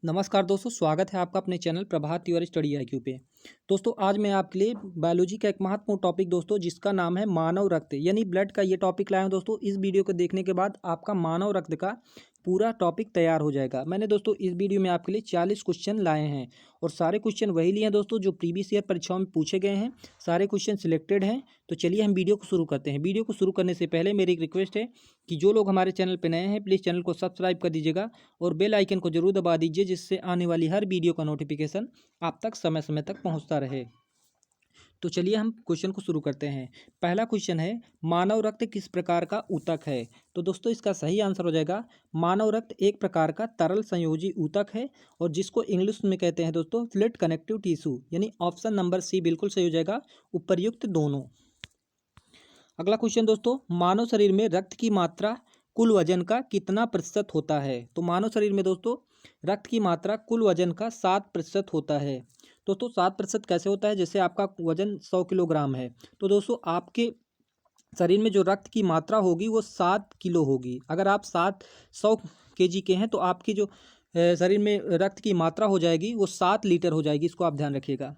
नमस्कार दोस्तों, स्वागत है आपका अपने चैनल प्रभात तिवारी स्टडी आईक्यू पे। दोस्तों आज मैं आपके लिए बायोलॉजी का एक महत्वपूर्ण टॉपिक दोस्तों जिसका नाम है मानव रक्त यानी ब्लड का ये टॉपिक लाया हूं दोस्तों। इस वीडियो को देखने के बाद आपका मानव रक्त का पूरा टॉपिक तैयार हो जाएगा। मैंने दोस्तों इस वीडियो में आपके लिए 40 क्वेश्चन लाए हैं और सारे क्वेश्चन वही लिए हैं दोस्तों जो प्रीवियस ईयर परीक्षाओं में पूछे गए हैं। सारे क्वेश्चन सिलेक्टेड हैं। तो चलिए हम वीडियो को शुरू करते हैं। वीडियो को शुरू करने से पहले मेरी एक रिक्वेस्ट है कि जो लोग हमारे चैनल पर नए हैं प्लीज़ चैनल को सब्सक्राइब कर दीजिएगा और बेल आइकन को जरूर दबा दीजिए जिससे आने वाली हर वीडियो का नोटिफिकेशन आप तक समय समय तक पहुंचता रहे। तो चलिए हम क्वेश्चन को शुरू करते हैं। पहला क्वेश्चन है, मानव रक्त किस प्रकार का ऊतक है? तो दोस्तों इसका सही आंसर हो जाएगा, मानव रक्त एक प्रकार का तरल संयोजी ऊतक है और जिसको इंग्लिश में कहते हैं दोस्तों फ्लूइड कनेक्टिव टिश्यू, यानी ऑप्शन नंबर सी बिल्कुल सही हो जाएगा, उपर्युक्त दोनों। अगला क्वेश्चन दोस्तों, मानव शरीर में रक्त की मात्रा कुल वजन का कितना प्रतिशत होता है? तो मानव शरीर में दोस्तों रक्त की मात्रा कुल वजन का 7% होता है। दोस्तों 7% कैसे होता है? जैसे आपका वजन 100 किलोग्राम है तो दोस्तों आपके शरीर में जो रक्त की मात्रा होगी वो 7 किलो होगी। अगर आप 100 केजी के हैं तो आपकी जो शरीर में रक्त की मात्रा हो जाएगी वो 7 लीटर हो जाएगी। इसको आप ध्यान रखिएगा।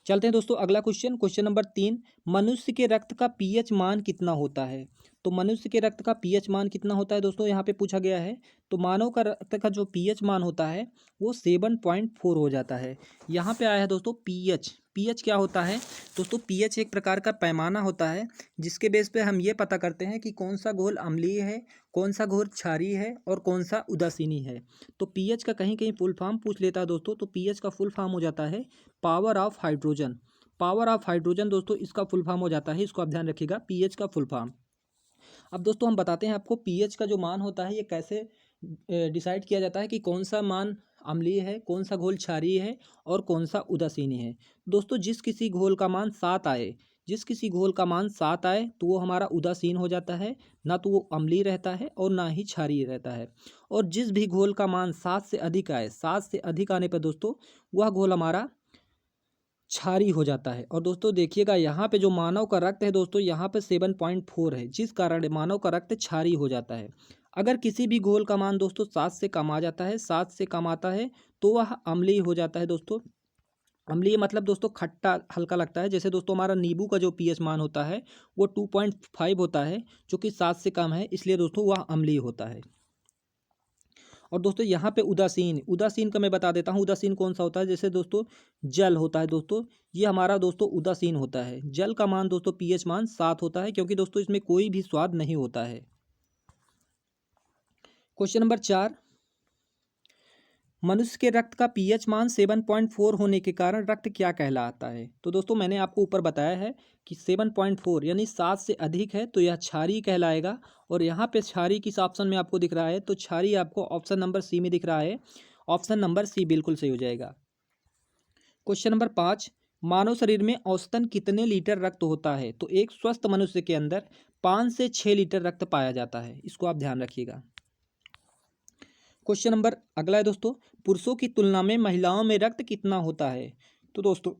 चलते हैं दोस्तों अगला क्वेश्चन, क्वेश्चन नंबर 3, मनुष्य के रक्त का पीएच मान कितना होता है? तो मनुष्य के रक्त का पीएच मान कितना होता है दोस्तों यहाँ पे पूछा गया है। तो मानव का रक्त का जो पीएच मान होता है वो 7.4 हो जाता है। यहाँ पे आया है दोस्तों पीएच। पीएच क्या होता है दोस्तों? पीएच एक प्रकार का पैमाना होता है जिसके बेस पे हम ये पता करते हैं कि कौन सा घोल अम्लीय है, कौन सा घोल क्षारीय है और कौन सा उदासीनी है। तो पीएच का कहीं कहीं फुल फॉर्म पूछ लेता है दोस्तों, तो पीएच का फुल फॉर्म हो जाता है power of hydrogen. Power of hydrogen दोस्तों इसका फुल फॉर्म हो जाता है। इसको आप ध्यान रखिएगा, पीएच का फुल फॉर्म। अब दोस्तों हम बताते हैं आपको पीएच का जो मान होता है ये कैसे डिसाइड किया जाता है कि कौन सा मान अम्लीय है, कौन सा घोल क्षारीय है और कौन सा उदासीनी है। दोस्तों जिस किसी घोल का मान 7 आए, जिस किसी घोल का मान 7 आए तो वो हमारा उदासीन हो जाता है, ना तो वो अम्लीय रहता है और ना ही क्षारीय रहता है। और जिस भी घोल का मान 7 से अधिक आए, 7 से अधिक आने पर दोस्तों वह घोल हमारा क्षारीय हो जाता है। और दोस्तों देखिएगा यहाँ पे जो मानव का रक्त है दोस्तों यहाँ पे 7.4 है, जिस कारण मानव का रक्त क्षारीय हो जाता है। अगर किसी भी घोल का मान दोस्तों 7 से कम आ जाता है, 7 से कम आता है तो वह अम्लीय हो जाता है दोस्तों। अम्लीय मतलब दोस्तों खट्टा हल्का लगता है। जैसे दोस्तों हमारा नींबू का जो पीएच मान होता है वो 2.5 होता है जो कि 7 से कम है, इसलिए दोस्तों वह अम्लीय होता है। और दोस्तों यहाँ पे उदासीन, उदासीन का मैं बता देता हूँ उदासीन कौन सा होता है। जैसे दोस्तों जल होता है दोस्तों, ये हमारा दोस्तों उदासीन होता है। जल का मान दोस्तों पीएच मान 7 होता है क्योंकि दोस्तों इसमें कोई भी स्वाद नहीं होता है। क्वेश्चन नंबर 4, मनुष्य के रक्त का पीएच मान 7.4 होने के कारण रक्त क्या कहलाता है? तो दोस्तों मैंने आपको ऊपर बताया है कि 7.4 यानी 7 से अधिक है तो यह क्षारीय कहलाएगा। और यहाँ पे क्षारीय किस ऑप्शन में आपको दिख रहा है? तो क्षारीय आपको ऑप्शन नंबर सी में दिख रहा है। ऑप्शन नंबर सी बिल्कुल सही हो जाएगा। क्वेश्चन नंबर 5, मानव शरीर में औसतन कितने लीटर रक्त होता है? तो एक स्वस्थ मनुष्य के अंदर 5 से 6 लीटर रक्त पाया जाता है। इसको आप ध्यान रखिएगा। क्वेश्चन नंबर अगला है दोस्तों, पुरुषों की तुलना में महिलाओं में रक्त कितना होता है? तो दोस्तों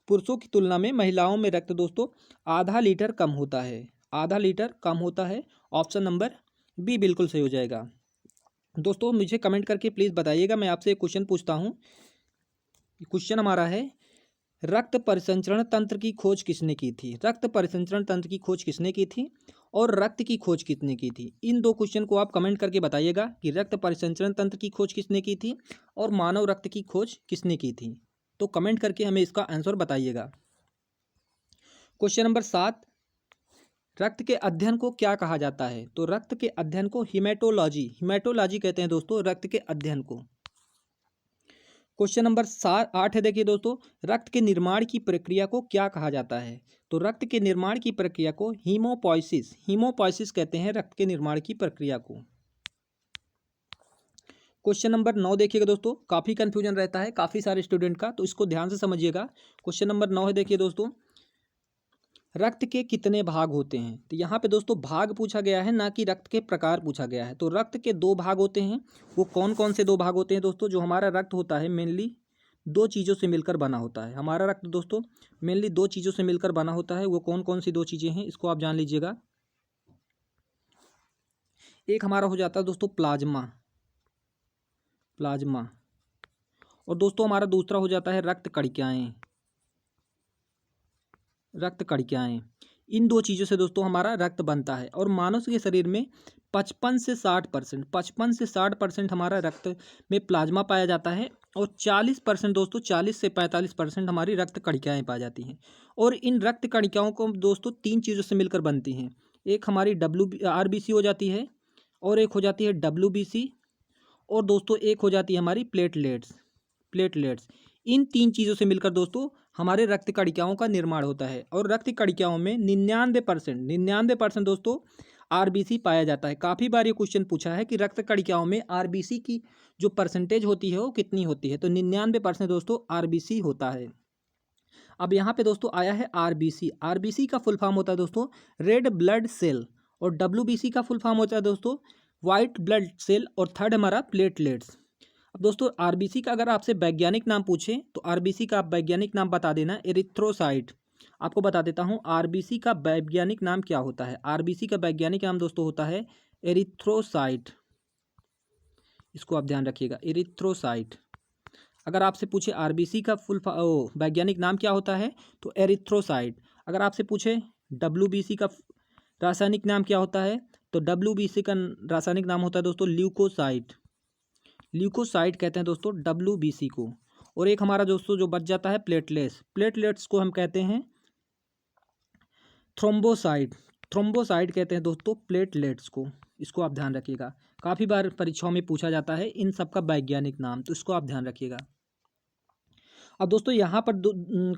पुरुषों की तुलना में महिलाओं में रक्त दोस्तों आधा लीटर कम होता है, आधा लीटर कम होता है। ऑप्शन नंबर बी बिल्कुल सही हो जाएगा। दोस्तों मुझे कमेंट करके प्लीज़ बताइएगा, मैं आपसे एक क्वेश्चन पूछता हूँ। क्वेश्चन हमारा है, रक्त परिसंचरण तंत्र की खोज किसने की थी? रक्त परिसंचरण तंत्र की खोज किसने की थी और रक्त की खोज किसने की थी? इन दो क्वेश्चन को आप कमेंट करके बताइएगा कि रक्त परिसंचरण तंत्र की खोज किसने की थी और मानव रक्त की खोज किसने की थी। तो कमेंट करके हमें इसका आंसर बताइएगा। क्वेश्चन नंबर 7, रक्त के अध्ययन को क्या कहा जाता है? तो रक्त के अध्ययन को हिमेटोलॉजी, हिमेटोलॉजी कहते हैं दोस्तों रक्त के अध्ययन को। क्वेश्चन नंबर 8 है, देखिए दोस्तों, रक्त के निर्माण की प्रक्रिया को क्या कहा जाता है? तो रक्त के निर्माण की प्रक्रिया को हीमोपोइसिस, हीमोपोइसिस कहते हैं रक्त के निर्माण की प्रक्रिया को। क्वेश्चन नंबर 9 देखिएगा दोस्तों, काफ़ी कंफ्यूजन रहता है काफ़ी सारे स्टूडेंट का, तो इसको ध्यान से समझिएगा। क्वेश्चन नंबर 9 है, देखिए दोस्तों, रक्त के कितने भाग होते हैं? तो यहाँ पे दोस्तों भाग पूछा गया है, ना कि रक्त के प्रकार पूछा गया है। तो रक्त के 2 भाग होते हैं। वो कौन कौन से 2 भाग होते हैं दोस्तों? जो हमारा रक्त होता है मेनली 2 चीज़ों से मिलकर बना होता है। हमारा रक्त दोस्तों मेनली 2 चीज़ों से मिलकर बना होता है। वो कौन कौन सी 2 चीज़ें हैं इसको आप जान लीजिएगा। एक हमारा हो जाता है दोस्तों प्लाज्मा, प्लाज्मा और दोस्तों हमारा दूसरा हो जाता है रक्त कणिकाएँ। रक्त कणिकाएँ, इन दो चीज़ों से दोस्तों हमारा रक्त बनता है। और मानव के शरीर में 55 से 60% हमारा रक्त में प्लाज्मा पाया जाता है और 40% दोस्तों 40 से 45% हमारी रक्त कणिकाएँ पाई जाती हैं। और इन रक्त कणिकाओं को दोस्तों 3 चीज़ों से मिलकर बनती हैं। एक हमारी आरबीसी हो जाती है, और एक हो जाती है डब्ल्यूबीसी, और दोस्तों एक हो जाती है हमारी प्लेटलेट्स। इन 3 चीज़ों से मिलकर दोस्तों हमारे रक्त कणिकाओं का निर्माण होता है। और रक्त कणिकाओं में 99% दोस्तों आरबीसी पाया जाता है। काफ़ी बार ये क्वेश्चन पूछा है कि रक्त कणिकाओं में आरबीसी की जो परसेंटेज होती है वो कितनी होती है, तो 99% दोस्तों आरबीसी होता है। अब यहाँ पे दोस्तों आया है आरबीसी। आरबीसी का फुल फॉर्म होता है दोस्तों रेड ब्लड सेल, और डब्ल्यूबीसी का फुल फॉर्म होता है दोस्तों वाइट ब्लड सेल, और थर्ड हमारा प्लेटलेट्स। अब दोस्तों आरबीसी का अगर आपसे वैज्ञानिक नाम पूछे तो आरबीसी का आप वैज्ञानिक नाम बता देना एरिथ्रोसाइट। आपको बता देता हूँ आरबीसी का वैज्ञानिक नाम क्या होता है। आरबीसी का वैज्ञानिक नाम दोस्तों होता है एरिथ्रोसाइट। इसको आप ध्यान रखिएगा, एरिथ्रोसाइट। अगर आपसे पूछे आरबीसी का वैज्ञानिक नाम क्या होता है तो एरिथ्रोसाइट। अगर आपसे पूछे डब्ल्यूबीसी का रासायनिक नाम क्या होता है तो डब्ल्यूबीसी का रासायनिक नाम होता है दोस्तों ल्यूकोसाइट। ल्यूकोसाइट कहते हैं दोस्तों डब्ल्यूबीसी को। और एक हमारा दोस्तों जो बच जाता है प्लेटलेट्स को हम कहते हैं थ्रोम्बोसाइट। थ्रोम्बोसाइट कहते हैं दोस्तों प्लेटलेट्स को। इसको आप ध्यान रखिएगा, काफ़ी बार परीक्षाओं में पूछा जाता है इन सब का वैज्ञानिक नाम, तो इसको आप ध्यान रखिएगा। अब दोस्तों यहाँ पर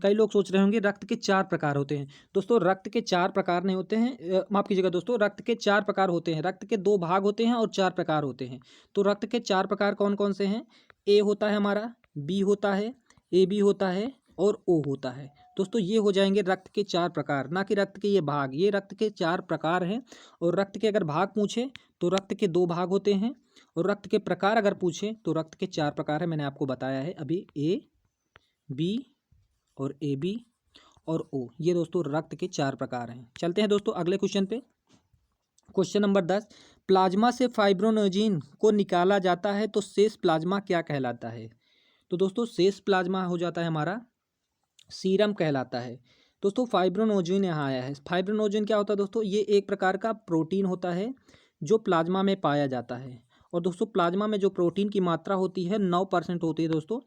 कई लोग सोच रहे होंगे रक्त के 4 प्रकार होते हैं। दोस्तों रक्त के 4 प्रकार नहीं होते हैं, माफ़ कीजिएगा दोस्तों, रक्त के 4 प्रकार होते हैं। रक्त के 2 भाग होते हैं और 4 प्रकार होते हैं। तो रक्त के 4 प्रकार कौन कौन से हैं? ए होता है हमारा, बी होता है, ए बी होता है, और ओ होता है। दोस्तों ये हो जाएंगे रक्त के 4 प्रकार, ना कि रक्त के ये भाग। ये रक्त के 4 प्रकार हैं। और रक्त के अगर भाग पूछे तो रक्त के 2 भाग होते हैं, और रक्त के प्रकार अगर पूछे तो रक्त के 4 प्रकार हैं। मैंने आपको बताया है अभी, ए बी और ए बी और ओ, ये दोस्तों रक्त के 4 प्रकार हैं। चलते हैं दोस्तों अगले क्वेश्चन पे। क्वेश्चन नंबर 10, प्लाज्मा से फाइब्रोनोजिन को निकाला जाता है तो शेष प्लाज्मा क्या कहलाता है? तो दोस्तों शेष प्लाज्मा हो जाता है हमारा सीरम कहलाता है। दोस्तों फाइब्रोनोजिन यहाँ आया है। फाइब्रोनोजिन क्या होता है दोस्तों? ये एक प्रकार का प्रोटीन होता है जो प्लाज्मा में पाया जाता है। और दोस्तों प्लाज्मा में जो प्रोटीन की मात्रा होती है 9% होती है दोस्तों,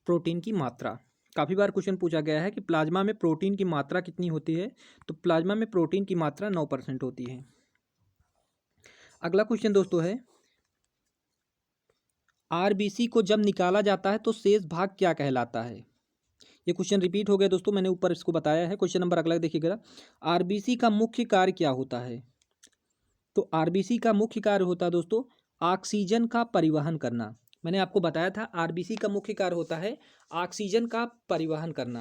प्रोटीन की मात्रा। काफ़ी बार क्वेश्चन पूछा गया है कि प्लाज्मा में प्रोटीन की मात्रा कितनी होती है, तो प्लाज्मा में प्रोटीन की मात्रा 9% होती है। अगला क्वेश्चन दोस्तों है, आरबीसी को जब निकाला जाता है तो शेष भाग क्या कहलाता है? ये क्वेश्चन रिपीट हो गया दोस्तों, मैंने ऊपर इसको बताया है। क्वेश्चन नंबर अगला देखिएगा, आरबीसी का मुख्य कार्य क्या होता है? तो आरबीसी का मुख्य कार्य होता है दोस्तों ऑक्सीजन का परिवहन करना। मैंने आपको बताया था आरबीसी का मुख्य कार्य होता है ऑक्सीजन का परिवहन करना।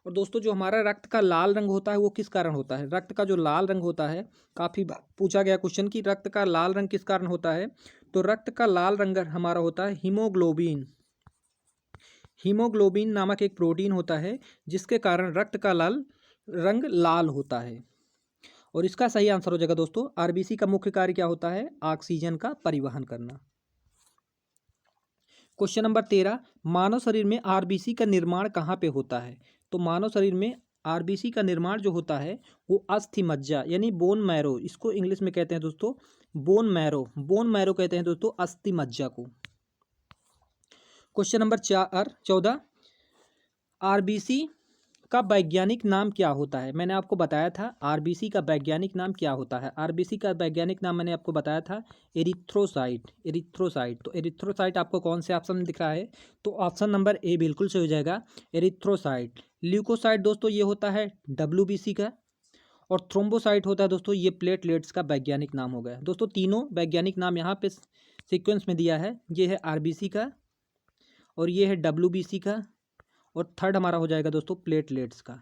और दोस्तों जो हमारा रक्त का लाल रंग होता है वो किस कारण होता है? रक्त का जो लाल रंग होता है, काफ़ी पूछा गया क्वेश्चन कि रक्त का लाल रंग किस कारण होता है, तो रक्त का लाल रंग हमारा होता है हीमोग्लोबिन। हीमोग्लोबिन नामक एक प्रोटीन होता है जिसके कारण रक्त का लाल रंग लाल होता है। और इसका सही आंसर हो जाएगा दोस्तों, आरबीसी का मुख्य कार्य क्या होता है? ऑक्सीजन का परिवहन करना। क्वेश्चन नंबर 13, मानव शरीर में आरबीसी का निर्माण कहाँ पे होता है? तो मानव शरीर में आरबीसी का निर्माण जो होता है वो अस्थि मज्जा यानी बोन मैरो, इसको इंग्लिश में कहते हैं दोस्तों बोन मैरो कहते हैं दोस्तों अस्थि मज्जा को। क्वेश्चन नंबर 14, आरबीसी का वैज्ञानिक नाम क्या होता है? मैंने आपको बताया था आरबीसी का वैज्ञानिक नाम क्या होता है। आरबीसी का वैज्ञानिक नाम मैंने आपको बताया था एरिथ्रोसाइट। तो एरिथ्रोसाइट आपको कौन से ऑप्शन में दिख रहा है? तो ऑप्शन नंबर ए बिल्कुल सही हो जाएगा, एरिथ्रोसाइट। ल्यूकोसाइट दोस्तों ये होता है डब्ल्यूबीसी का, और थ्रोम्बोसाइट होता है दोस्तों ये प्लेटलेट्स का वैज्ञानिक नाम हो गया। दोस्तों तीनों वैज्ञानिक नाम यहाँ पे सीक्वेंस में दिया है। ये है आरबीसी का, और ये है डब्ल्यूबीसी का, और थर्ड हमारा हो जाएगा दोस्तों प्लेटलेट्स का।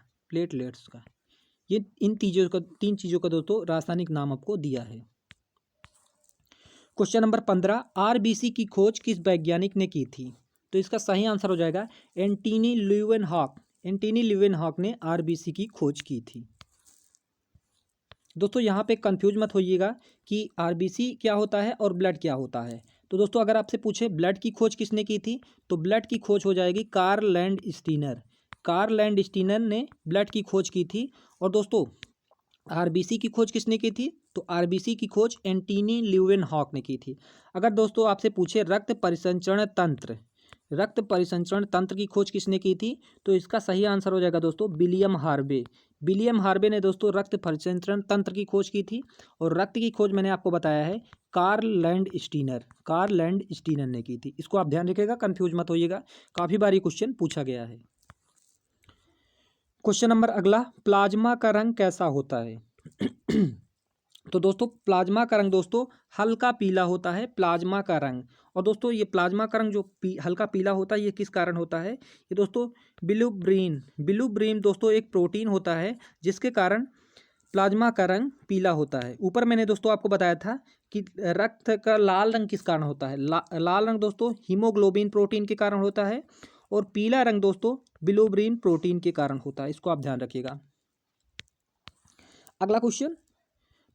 ये इन तीन चीज़ों का दोस्तों रासायनिक नाम आपको दिया है। क्वेश्चन नंबर 15, आरबीसी की खोज किस वैज्ञानिक ने की थी? तो इसका सही आंसर हो जाएगा एंटनी ल्यूवेनहॉक ने आरबीसी की खोज की थी। दोस्तों यहाँ पे कंफ्यूज मत होइएगा कि आरबीसी क्या होता है और ब्लड क्या होता है। तो दोस्तों अगर आपसे पूछे ब्लड की खोज किसने की थी, तो ब्लड की खोज हो जाएगी कार्ल लैंडस्टीनर। कार्ल लैंडस्टीनर ने ब्लड की खोज की थी। और दोस्तों आरबीसी की खोज किसने की थी, तो आरबीसी की खोज एंटनी ल्यूवेनहॉक ने की थी। अगर दोस्तों आपसे पूछे रक्त परिसंचरण तंत्र, रक्त परिसंचरण तंत्र की खोज किसने की थी, तो इसका सही आंसर हो जाएगा दोस्तों विलियम हार्वे। विलियम हार्वे ने दोस्तों रक्त परिसंचरण तंत्र की खोज की थी। और रक्त की खोज मैंने आपको बताया है कार्ल लैंडस्टीनर ने की थी। इसको आप ध्यान रखिएगा, कंफ्यूज मत होइएगा, काफ़ी बार ये क्वेश्चन पूछा गया है। क्वेश्चन नंबर अगला, प्लाज्मा का रंग कैसा होता है? तो दोस्तों प्लाज्मा का रंग दोस्तों हल्का पीला होता है, प्लाज्मा का रंग। और दोस्तों ये प्लाज्मा का रंग जो हल्का पीला होता है, ये किस कारण होता है? ये दोस्तों बिलुब्रीन दोस्तों एक प्रोटीन होता है जिसके कारण प्लाज्मा का रंग पीला होता है। ऊपर मैंने दोस्तों आपको बताया था कि रक्त का लाल रंग किस कारण होता है। लाल रंग दोस्तों हीमोग्लोबिन प्रोटीन के कारण होता है। और पीला रंग दोस्तों बिलुब्रीन प्रोटीन के कारण होता है। इसको आप ध्यान रखिएगा। अगला क्वेश्चन,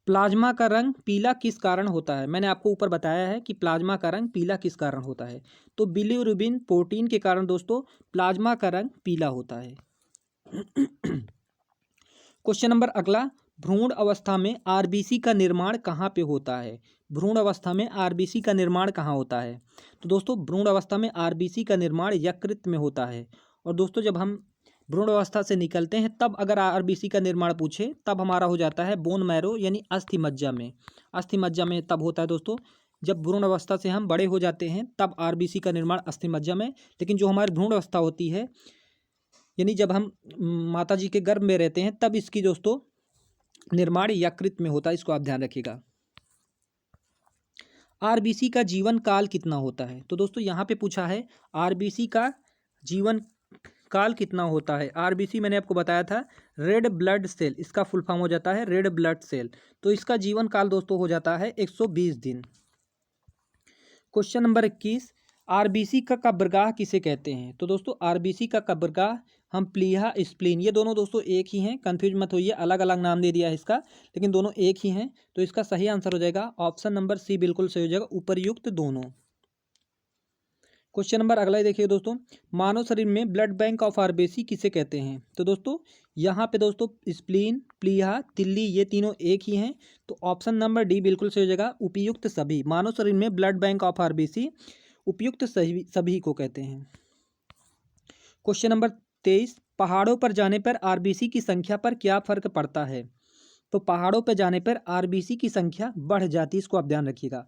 प्लाज्मा का रंग पीला किस कारण होता है? मैंने आपको ऊपर बताया है कि प्लाज्मा का रंग पीला किस कारण होता है। तो बिलिरुबिन प्रोटीन के कारण दोस्तों प्लाज्मा का रंग पीला होता है। क्वेश्चन नंबर अगला, भ्रूण अवस्था में आरबीसी का निर्माण कहाँ पे होता है? भ्रूण अवस्था में आरबीसी का निर्माण कहाँ होता है? तो दोस्तों भ्रूण अवस्था में आरबीसी का निर्माण यकृत में होता है। और दोस्तों जब हम भ्रूण अवस्था से निकलते हैं तब अगर आरबीसी का निर्माण पूछे तब हमारा हो जाता है बोन मैरो यानी अस्थि मज्जा में। अस्थि मज्जा में तब होता है दोस्तों जब भ्रूण अवस्था से हम बड़े हो जाते हैं, तब आरबीसी का निर्माण अस्थि मज्जा में। लेकिन जो हमारी भ्रूण अवस्था होती है यानी जब हम माता जी के गर्भ में रहते हैं, तब इसकी दोस्तों निर्माण यकृत में होता है। इसको आप ध्यान रखिएगा। आरबीसी का जीवन काल कितना होता है? तो दोस्तों यहाँ पे पूछा है आरबीसी का जीवन काल कितना होता है। आरबीसी मैंने आपको बताया था रेड ब्लड सेल, इसका फुल फॉर्म हो जाता है रेड ब्लड सेल। तो इसका जीवन काल दोस्तों हो जाता है 120 दिन। क्वेश्चन नंबर 21, आरबीसी का कब्रगाह किसे कहते हैं? तो दोस्तों आरबीसी का कब्रगाह हम प्लीहा स्प्लीन, ये दोनों दोस्तों एक ही हैं, कंफ्यूज मत होइए, अलग अलग नाम दे दिया है इसका, लेकिन दोनों एक ही हैं। तो इसका सही आंसर हो जाएगा ऑप्शन नंबर सी, बिल्कुल सही हो जाएगा, उपर्युक्त दोनों। क्वेश्चन नंबर अगला ही देखिए दोस्तों, मानव शरीर में ब्लड बैंक ऑफ आरबीसी किसे कहते हैं? तो दोस्तों यहाँ पे दोस्तों स्प्लीन, प्लीहा, तिल्ली ये तीनों एक ही हैं। तो ऑप्शन नंबर डी बिल्कुल सही हो जाएगा, उपयुक्त सभी। मानव शरीर में ब्लड बैंक ऑफ आरबीसी उपयुक्त सभी को कहते हैं। क्वेश्चन नंबर 23, पहाड़ों पर जाने पर आरबीसी की संख्या पर क्या फर्क पड़ता है? तो पहाड़ों पर जाने पर आरबीसी की संख्या बढ़ जाती है। इसको आप ध्यान रखिएगा।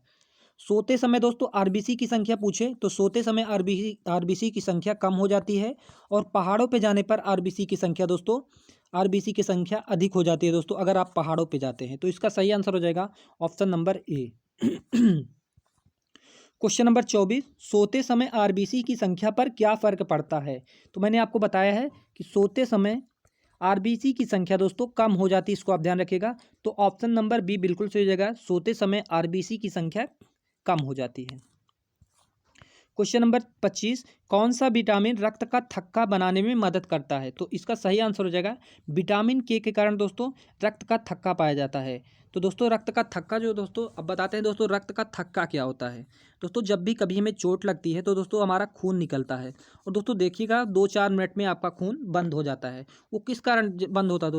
सोते समय दोस्तों आरबीसी की संख्या पूछे तो सोते समय आरबीसी की संख्या कम हो जाती है। और पहाड़ों पे जाने पर आरबीसी की संख्या दोस्तों अधिक हो जाती है दोस्तों, अगर आप पहाड़ों पे जाते हैं। तो इसका सही आंसर हो जाएगा option number A. Question number 24, सोते समय आरबीसी की संख्या पर क्या फर्क पड़ता है? तो मैंने आपको बताया है कि सोते समय आरबीसी की संख्या दोस्तों कम हो जाती है। इसको आप ध्यान रखिएगा। तो ऑप्शन नंबर बी बिल्कुल सही हो जाएगा, सोते समय आरबीसी की संख्या कम हो जाती है। क्वेश्चन नंबर 25, कौन सा विटामिन रक्त का थक्का बनाने में मदद करता है? तो इसका सही आंसर हो जाएगा विटामिन के कारण दोस्तों रक्त का थक्का पाया जाता है। तो दोस्तों रक्त का थक्का जो दोस्तों, अब बताते हैं दोस्तों रक्त का थक्का क्या होता है। दोस्तों जब भी कभी हमें चोट लगती है तो दोस्तों हमारा खून निकलता है। और दोस्तों देखिएगा 2-4 मिनट में आपका खून बंद हो जाता है। वो किस कारण बंद होता है?